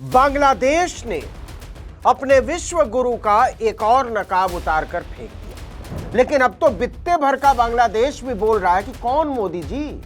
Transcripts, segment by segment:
बांग्लादेश ने अपने विश्व गुरु का एक और नकाब उतारकर फेंक दिया। लेकिन अब तो बित्ते भर का बांग्लादेश भी बोल रहा है कि कौन मोदी जी।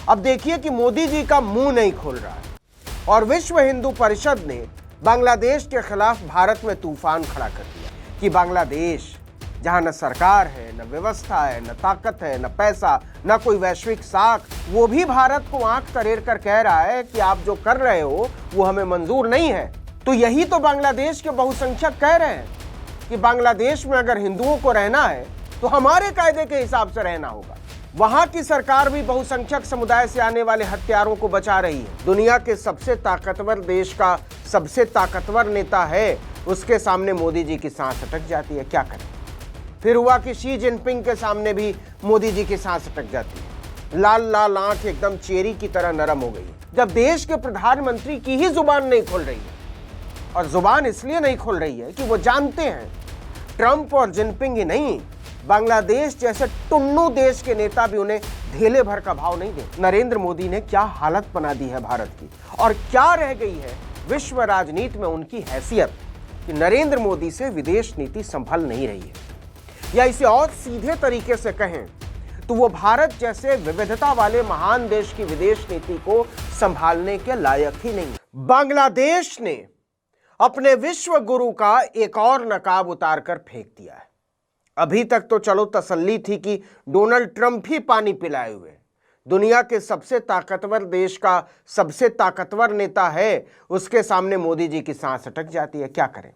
अब देखिए कि मोदी जी का मुंह नहीं खोल रहा है और विश्व हिंदू परिषद ने बांग्लादेश के खिलाफ भारत में तूफान खड़ा कर दिया कि बांग्लादेश जहां न सरकार है, न व्यवस्था है, न ताकत है, न पैसा, न कोई वैश्विक साख, वो भी भारत को आंख तरेर कर कह रहा है कि आप जो कर रहे हो वो हमें मंजूर नहीं है। तो यही तो बांग्लादेश के बहुसंख्यक कह रहे हैं कि बांग्लादेश में अगर हिंदुओं को रहना है तो हमारे कायदे के हिसाब से रहना होगा। वहां की सरकार भी बहुसंख्यक समुदाय से आने वाले हत्यारों को बचा रही है। दुनिया के सबसे ताकतवर देश का सबसे ताकतवर नेता है, उसके सामने मोदी जी की सांस अटक जाती है। क्या करें? फिर हुआ कि शी जिनपिंग के सामने भी मोदी जी की सांस अटक जाती है। लाल लाल आंख एकदम चेरी की तरह नरम हो गई जब देश के प्रधानमंत्री की ही जुबान नहीं खोल रही है। और जुबान इसलिए नहीं खोल रही है कि वो जानते हैं ट्रंप और जिनपिंग ही नहीं, बांग्लादेश जैसे टुन्नू देश के नेता भी उन्हें धेले भर का भाव नहीं देते। नरेंद्र मोदी ने क्या हालत बना दी है भारत की, और क्या रह गई है विश्व राजनीति में उनकी हैसियत कि नरेंद्र मोदी से विदेश नीति संभल नहीं रही है। या इसे और सीधे तरीके से कहें तो वो भारत जैसे विविधता वाले महान देश की विदेश नीति को संभालने के लायक ही नहीं। बांग्लादेश ने अपने विश्व गुरु का एक और नकाब उतारकर फेंक दिया है। अभी तक तो चलो तसल्ली थी कि डोनाल्ड ट्रंप ही पानी पिलाए हुए दुनिया के सबसे ताकतवर देश का सबसे ताकतवर नेता है, उसके सामने मोदी जी की सांस अटक जाती है। क्या करें?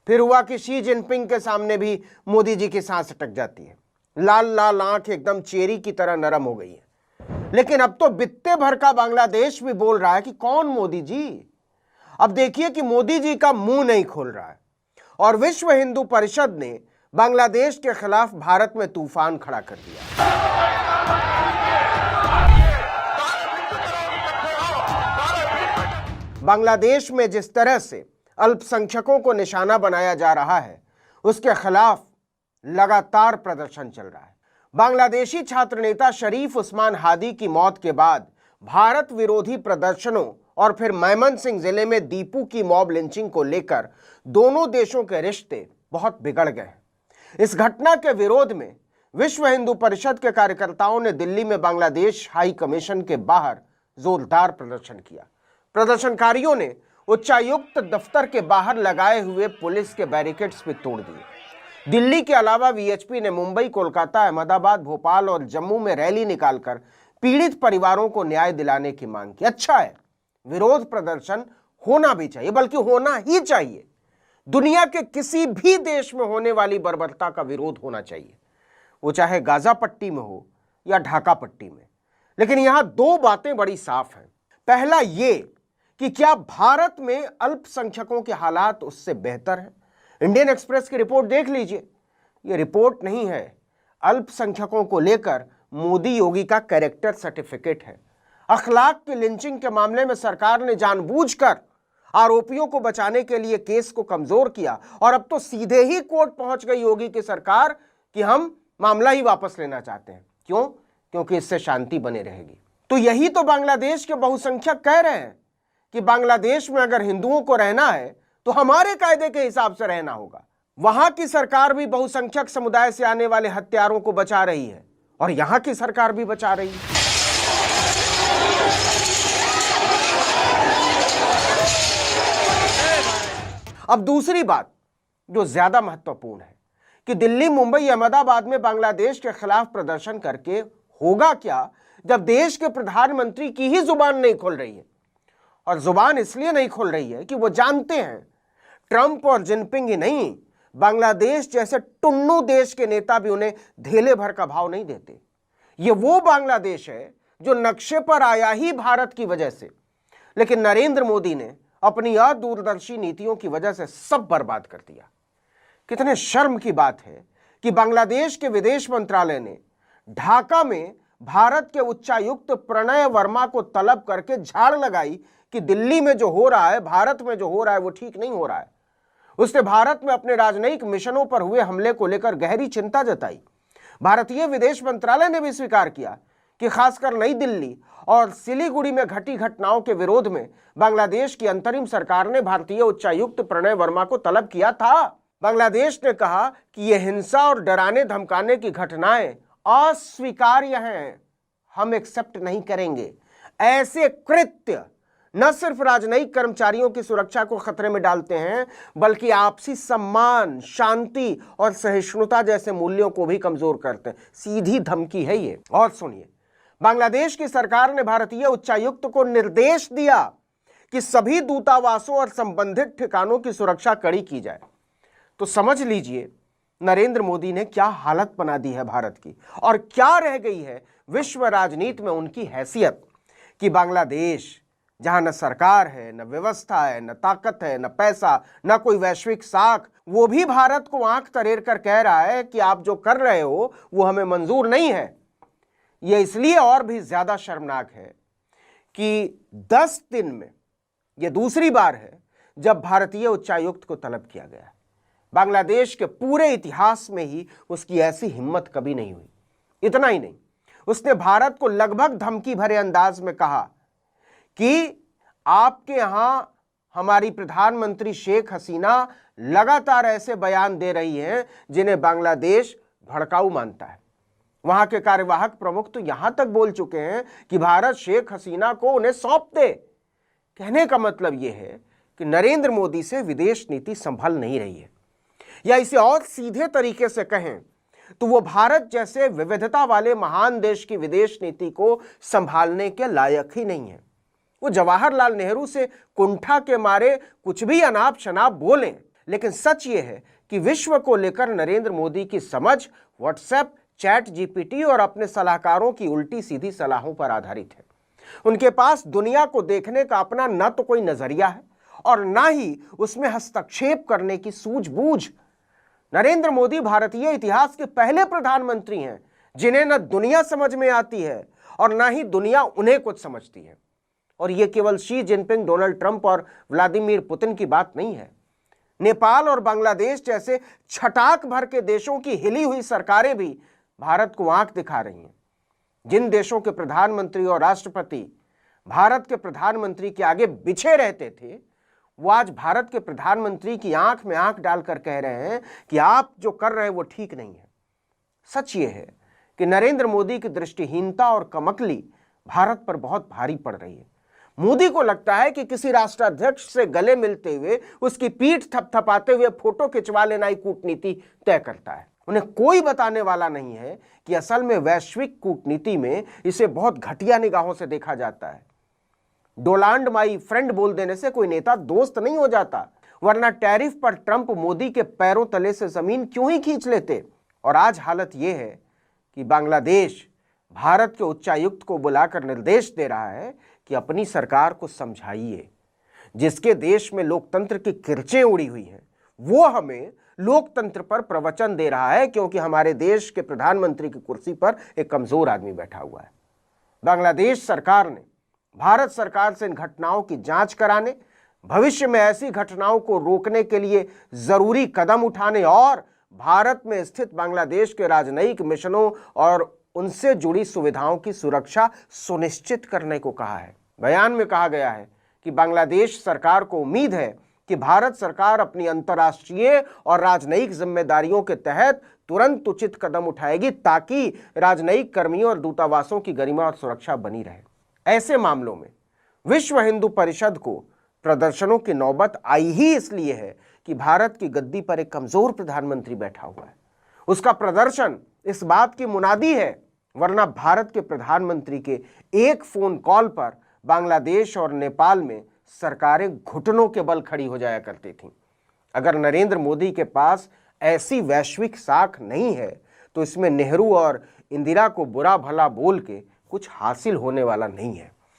फिर हुआ कि शी जिनपिंग के सामने भी मोदी जी की सांस अटक जाती है। लाल लाल आंख एकदम चेरी की तरह नरम हो गई है। लेकिन अब तो बित्ते भर का बांग्लादेश भी बोल रहा है कि कौन मोदी जी। अब देखिए कि मोदी जी का मुंह नहीं खोल रहा है और विश्व हिंदू परिषद ने बांग्लादेश के खिलाफ भारत में तूफान खड़ा कर दिया। बांग्लादेश में जिस तरह से अल्पसंख्यकों को निशाना बनाया जा रहा है, उसके खिलाफ लगातार प्रदर्शन चल रहा है। बांग्लादेशी छात्र नेता शरीफ उस्मान हादी की मौत के बाद भारत विरोधी प्रदर्शनों और फिर मेमनसिंह जिले में दीपू की मॉब लिंचिंग को लेकर दोनों देशों के रिश्ते बहुत बिगड़ गए हैं। इस घटना के विरोध में विश्व हिंदू परिषद के कार्यकर्ताओं ने दिल्ली में बांग्लादेश हाई कमीशन के बाहर जोरदार प्रदर्शन किया। प्रदर्शनकारियों ने उच्चायुक्त दफ्तर के बाहर लगाए हुए पुलिस के बैरिकेड्स भी तोड़ दिए। दिल्ली के अलावा वीएचपी ने मुंबई, कोलकाता, अहमदाबाद, भोपाल और जम्मू में रैली निकालकर पीड़ित परिवारों को न्याय दिलाने की मांग की। अच्छा है, विरोध प्रदर्शन होना भी चाहिए, बल्कि होना ही चाहिए। दुनिया के किसी भी देश में होने वाली बर्बरता का विरोध होना चाहिए, वो चाहे गाजा पट्टी में हो या ढाका पट्टी में। लेकिन यहां दो बातें बड़ी साफ हैं। पहला ये कि क्या भारत में अल्पसंख्यकों के हालात उससे बेहतर हैं? इंडियन एक्सप्रेस की रिपोर्ट देख लीजिए। ये रिपोर्ट नहीं है, अल्पसंख्यकों को लेकर मोदी योगी का कैरेक्टर सर्टिफिकेट है। अखलाक की लिंचिंग के मामले में सरकार ने जानबूझकर आरोपियों को बचाने के लिए केस को कमजोर किया और अब तो सीधे ही कोर्ट पहुंच गई योगी की सरकार कि हम मामला ही वापस लेना चाहते हैं। क्यों? क्योंकि इससे शांति बनी रहेगी। तो यही तो बांग्लादेश के बहुसंख्यक कह रहे हैं कि बांग्लादेश में अगर हिंदुओं को रहना है तो हमारे कायदे के हिसाब से रहना होगा। वहां की सरकार भी बहुसंख्यक समुदाय से आने वाले हत्यारों को बचा रही है और यहां की सरकार भी बचा रही है। अब दूसरी बात जो ज्यादा महत्वपूर्ण है कि दिल्ली, मुंबई, अहमदाबाद में बांग्लादेश के खिलाफ प्रदर्शन करके होगा क्या जब देश के प्रधानमंत्री की ही जुबान नहीं खोल रही है। और जुबान इसलिए नहीं खोल रही है कि वो जानते हैं ट्रंप और जिनपिंग ही नहीं, बांग्लादेश जैसे टुन्नू देश के नेता भी उन्हें धेले भर का भाव नहीं देते। ये वो बांग्लादेश है जो नक्शे पर आया ही भारत की वजह से, लेकिन नरेंद्र मोदी ने अपनी अदूरदर्शी नीतियों की वजह से सब बर्बाद कर दिया। कितने शर्म की बात है कि बांग्लादेश के विदेश मंत्रालय ने ढाका में भारत के उच्चायुक्त प्रणय वर्मा को तलब करके झाड़ लगाई कि दिल्ली में जो हो रहा है, भारत में जो हो रहा है, वो ठीक नहीं हो रहा है। उसने भारत में अपने राजनयिक मिशनों पर हुए हमले को लेकर गहरी चिंता जताई। भारतीय विदेश मंत्रालय ने भी स्वीकार किया कि खासकर नई दिल्ली और सिलीगुड़ी में घटी घटनाओं के विरोध में बांग्लादेश की अंतरिम सरकार ने भारतीय उच्चायुक्त प्रणय वर्मा को तलब किया था। बांग्लादेश ने कहा कि यह हिंसा और डराने धमकाने की घटनाएं अस्वीकार्य हैं, हम एक्सेप्ट नहीं करेंगे। ऐसे कृत्य न सिर्फ राजनयिक कर्मचारियों की सुरक्षा को खतरे में डालते हैं, बल्कि आपसी सम्मान, शांति और सहिष्णुता जैसे मूल्यों को भी कमजोर करते हैं। सीधी धमकी है ये। और सुनिए, बांग्लादेश की सरकार ने भारतीय उच्चायुक्त को निर्देश दिया कि सभी दूतावासों और संबंधित ठिकानों की सुरक्षा कड़ी की जाए। तो समझ लीजिए नरेंद्र मोदी ने क्या हालत बना दी है भारत की, और क्या रह गई है विश्व राजनीति में उनकी हैसियत कि बांग्लादेश, जहां न सरकार है, न व्यवस्था है, न ताकत है, न पैसा, न कोई वैश्विक साख, वो भी भारत को आंख तरेर कर कह रहा है कि आप जो कर रहे हो वो हमें मंजूर नहीं है। यह इसलिए और भी ज्यादा शर्मनाक है कि 10 दिन में यह दूसरी बार है जब भारतीय उच्चायुक्त को तलब किया गया। बांग्लादेश के पूरे इतिहास में ही उसकी ऐसी हिम्मत कभी नहीं हुई। इतना ही नहीं, उसने भारत को लगभग धमकी भरे अंदाज में कहा कि आपके यहां हमारी प्रधानमंत्री शेख हसीना लगातार ऐसे बयान दे रही हैं जिन्हें बांग्लादेश भड़काऊ मानता है। वहां के कार्यवाहक प्रमुख तो यहां तक बोल चुके हैं कि भारत शेख हसीना को उन्हें सौंप दे। कहने का मतलब यह है कि नरेंद्र मोदी से विदेश नीति संभल नहीं रही है, या इसे और सीधे तरीके से कहें तो वो भारत जैसे विविधता वाले महान देश की विदेश नीति को संभालने के लायक ही नहीं है। वो जवाहरलाल नेहरू से कुंठा के मारे कुछ भी अनाप शनाप बोलें, लेकिन सच ये है कि विश्व को लेकर नरेंद्र मोदी की समझ व्हाट्सएप, चैट जीपीटी और अपने सलाहकारों की उल्टी सीधी सलाहों पर आधारित है। उनके पास दुनिया को देखने का अपना न तो कोई नजरिया है और ना ही उसमें हस्तक्षेप करने की सूझबूझ। नरेंद्र मोदी भारतीय इतिहास के पहले प्रधानमंत्री हैं जिन्हें न दुनिया समझ में आती है और ना ही दुनिया उन्हें कुछ समझती है। और यह केवल शी जिनपिंग, डोनाल्ड ट्रंप और व्लादिमीर पुतिन की बात नहीं है। नेपाल और बांग्लादेश जैसे छटाक भर के देशों की हिली हुई सरकारें भी भारत को आंख दिखा रही हैं। जिन देशों के प्रधानमंत्री और राष्ट्रपति भारत के प्रधानमंत्री के आगे बिछे रहते थे, वो आज भारत के प्रधानमंत्री की आंख में आंख डालकर कह रहे हैं कि आप जो कर रहे हैं वो ठीक नहीं है। सच ये है कि नरेंद्र मोदी की दृष्टिहीनता और कमकली भारत पर बहुत भारी पड़ रही है। मोदी को लगता है कि किसी राष्ट्राध्यक्ष से गले मिलते हुए उसकी पीठ थपथपाते हुए फोटो खिंचवा लेना ही कूटनीति तय करता है। उन्हें कोई बताने वाला नहीं है कि असल में वैश्विक कूटनीति में इसे बहुत घटिया निगाहों से देखा जाता है। डोनाल्ड माई फ्रेंड बोल देने से कोई नेता दोस्त नहीं हो जाता, वरना टैरिफ पर ट्रंप मोदी के पैरों तले से जमीन क्यों ही खींच लेते। और आज हालत यह है कि बांग्लादेश भारत के उच्चायुक्त को बुलाकर निर्देश दे रहा है कि अपनी सरकार को समझाइए। जिसके देश में लोकतंत्र की किरचें उड़ी हुई हैं, वो हमें लोकतंत्र पर प्रवचन दे रहा है क्योंकि हमारे देश के प्रधानमंत्री की कुर्सी पर एक कमजोर आदमी बैठा हुआ है। बांग्लादेश सरकार ने भारत सरकार से इन घटनाओं की जांच कराने, भविष्य में ऐसी घटनाओं को रोकने के लिए जरूरी कदम उठाने और भारत में स्थित बांग्लादेश के राजनयिक मिशनों और उनसे जुड़ी सुविधाओं की सुरक्षा सुनिश्चित करने को कहा है। बयान में कहा गया है कि बांग्लादेश सरकार को उम्मीद है कि भारत सरकार अपनी अंतर्राष्ट्रीय और राजनयिक जिम्मेदारियों के तहत तुरंत उचित कदम उठाएगी ताकि राजनयिक कर्मियों और दूतावासों की गरिमा और सुरक्षा बनी रहे। ऐसे मामलों में विश्व हिंदू परिषद को प्रदर्शनों की नौबत आई ही इसलिए है कि भारत की गद्दी पर एक कमजोर प्रधानमंत्री बैठा हुआ है। उसका प्रदर्शन इस बात की मुनादी है, वरना भारत के प्रधानमंत्री के एक फोन कॉल पर बांग्लादेश और नेपाल में सरकारें घुटनों के बल खड़ी हो जाया करती थीं। अगर नरेंद्र मोदी के पास ऐसी वैश्विक साख नहीं है तो इसमें नेहरू और इंदिरा को बुरा भला बोल के कुछ हासिल होने वाला नहीं है।